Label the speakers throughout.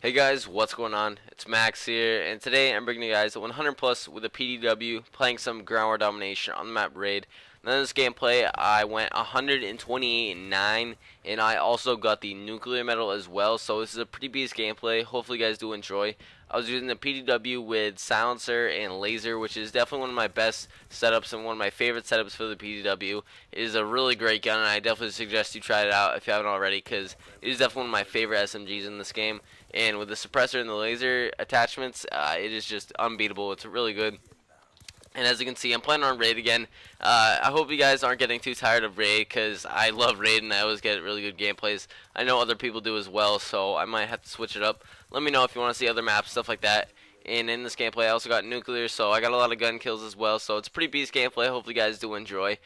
Speaker 1: Hey guys, what's going on? It's Max here, and today I'm bringing you guys a 100 plus with a PDW, playing some ground war domination on the map Raid. Now in this gameplay, I went 128-9, and I also got the nuclear medal as well. So this is a pretty beast gameplay. Hopefully you guys do enjoy. I was using the PDW with silencer and laser, which is definitely one of my best setups and one of my favorite setups for the PDW. It is a really great gun, and I definitely suggest you try it out if you haven't already, because it is definitely one of my favorite SMGs in this game. And with the suppressor and the laser attachments, it is just unbeatable. It's really good. And as you can see, I'm playing on Raid again. I hope you guys aren't getting too tired of Raid, because I love Raid and I always get really good gameplays. I know other people do as well, so I might have to switch it up. Let me know if you want to see other maps, stuff like that. And in this gameplay, I also got nuclear, so I got a lot of gun kills as well. So it's a pretty beast gameplay. Hopefully you guys do enjoy.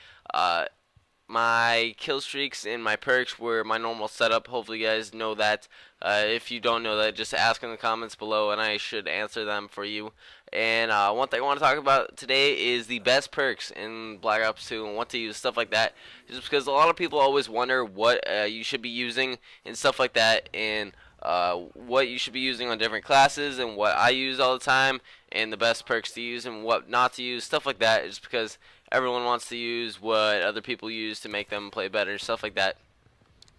Speaker 1: My kill streaks and my perks were my normal setup. Hopefully you guys know that. If you don't know that, just ask in the comments below and I should answer them for you. And one thing I want to talk about today is the best perks in Black Ops 2 and what to use, stuff like that. Just because a lot of people always wonder what you should be using and stuff like that, and what you should be using on different classes and what I use all the time, and the best perks to use and what not to use, stuff like that. Just because everyone wants to use what other people use to make them play better, stuff like that.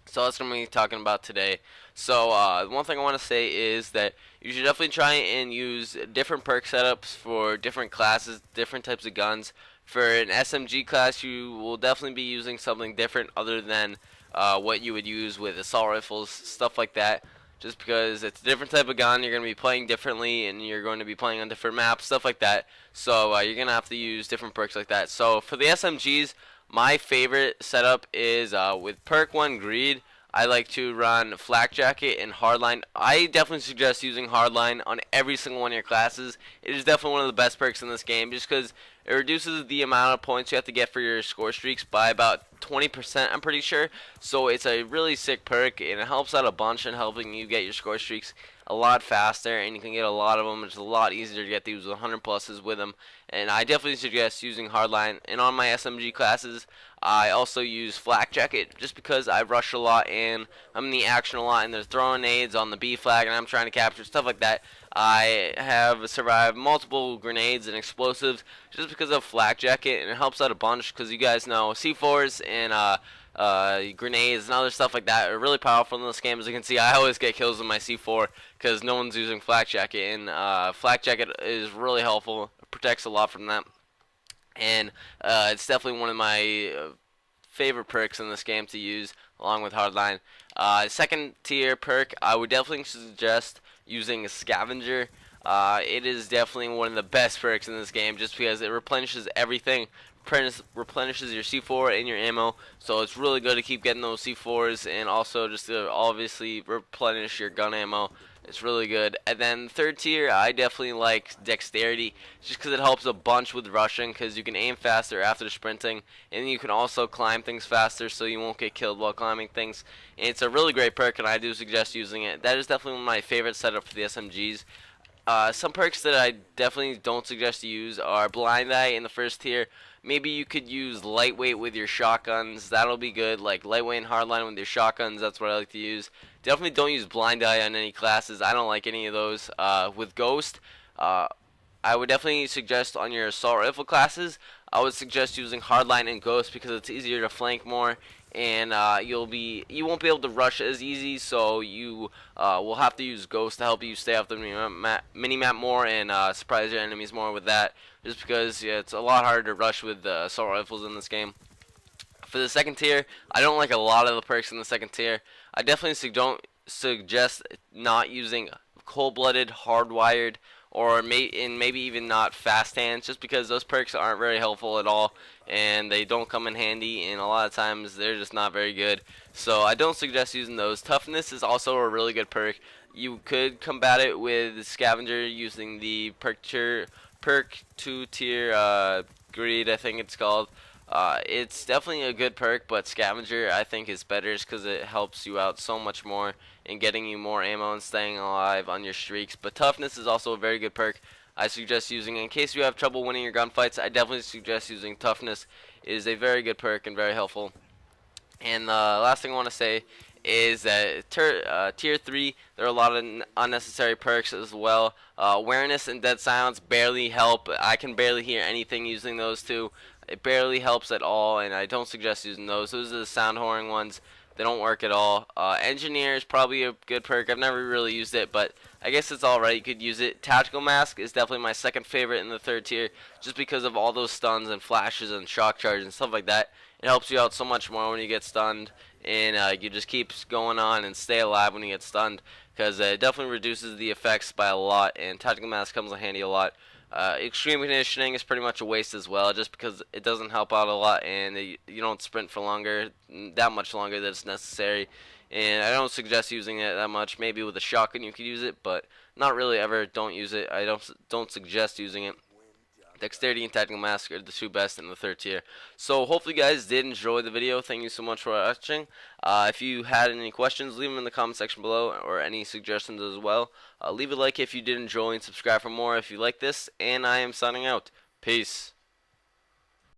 Speaker 1: So that's what I'm going to be talking about today. So one thing I want to say is that you should definitely try and use different perk setups for different classes, different types of guns. For an SMG class, you will definitely be using something different other than what you would use with assault rifles, stuff like that. Just because it's a different type of gun, you're going to be playing differently, and you're going to be playing on different maps, stuff like that. So you're going to have to use different perks like that. So for the SMGs, my favorite setup is with perk 1 Greed. I like to run Flak Jacket and Hardline. I definitely suggest using Hardline on every single one of your classes. It is definitely one of the best perks in this game, just because it reduces the amount of points you have to get for your score streaks by about 20%, I'm pretty sure. So it's a really sick perk, and it helps out a bunch in helping you get your score streaks a lot faster, and you can get a lot of them. It's a lot easier to get these 100 pluses with them, and I definitely suggest using Hardline. And on my SMG classes, I also use Flak Jacket just because I rush a lot and I'm in the action a lot, and they're throwing nades on the B flag and I'm trying to capture stuff like that. I have survived multiple grenades and explosives just because of Flak Jacket, and it helps out a bunch because you guys know C4s and grenades and other stuff like that are really powerful in this game. As you can see, I always get kills with my C4 because no one's using Flak Jacket, and Flak Jacket is really helpful. It protects a lot from that, and it's definitely one of my favorite perks in this game to use along with Hardline. Second tier perk, I would definitely suggest using a Scavenger. It is definitely one of the best perks in this game just because it replenishes everything. Replenishes your C4 and your ammo, so it's really good to keep getting those C4s, and also just to obviously replenish your gun ammo. It's really good. And then third tier, I definitely like Dexterity just because it helps a bunch with rushing, because you can aim faster after sprinting, and you can also climb things faster so you won't get killed while climbing things. And it's a really great perk, and I do suggest using it. That is definitely one of my favorite setups for the SMGs. Some perks that I definitely don't suggest you use are Blind Eye in the first tier. Maybe you could use Lightweight with your shotguns. That'll be good. Like Lightweight and Hardline with your shotguns. That's what I like to use. Definitely don't use Blind Eye on any classes. I don't like any of those. With Ghost, I would definitely suggest on your assault rifle classes, I would suggest using Hardline and Ghost because it's easier to flank more, and you won't be able to rush as easy, so you will have to use Ghost to help you stay off the minimap more and surprise your enemies more with that, just because it's a lot harder to rush with assault rifles in this game. For the second tier, I don't like a lot of the perks in the second tier. I definitely don't suggest not using Cold-Blooded, Hardwired, or maybe even not Fast Hands, just because those perks aren't very helpful at all, and they don't come in handy, and a lot of times they're just not very good. So I don't suggest using those. Toughness is also a really good perk. You could combat it with Scavenger using the perk 2 tier Greed, I think it's called. It's definitely a good perk, but Scavenger I think is better just because it helps you out so much more in getting you more ammo and staying alive on your streaks. But Toughness is also a very good perk. I suggest using it in case you have trouble winning your gunfights. I definitely suggest using Toughness. It is a very good perk and very helpful. And the last thing I want to say is that tier 3 there are a lot of unnecessary perks as well. Awareness and dead silence barely help. I can barely hear anything using those two. It barely helps at all, and I don't suggest using those. Those are the sound horn ones. They don't work at all. Engineer is probably a good perk. I've never really used it, but I guess it's alright. You could use it. Tactical Mask is definitely my second favorite in the third tier, just because of all those stuns and flashes and shock charges and stuff like that. It helps you out so much more when you get stunned, and you just keep going on and stay alive when you get stunned, because it definitely reduces the effects by a lot, and Tactical Mask comes in handy a lot. Extreme Conditioning is pretty much a waste as well, just because it doesn't help out a lot, and you don't sprint for longer, that much longer than it's necessary. And I don't suggest using it that much. Maybe with a shotgun you could use it, but not really ever. Don't use it. I don't suggest using it. Dexterity and Tactical Mask are the two best in the third tier. So hopefully you guys did enjoy the video. Thank you so much for watching. If you had any questions, leave them in the comment section below, or any suggestions as well. Leave a like if you did enjoy, and subscribe for more if you like this. And I am signing out. Peace.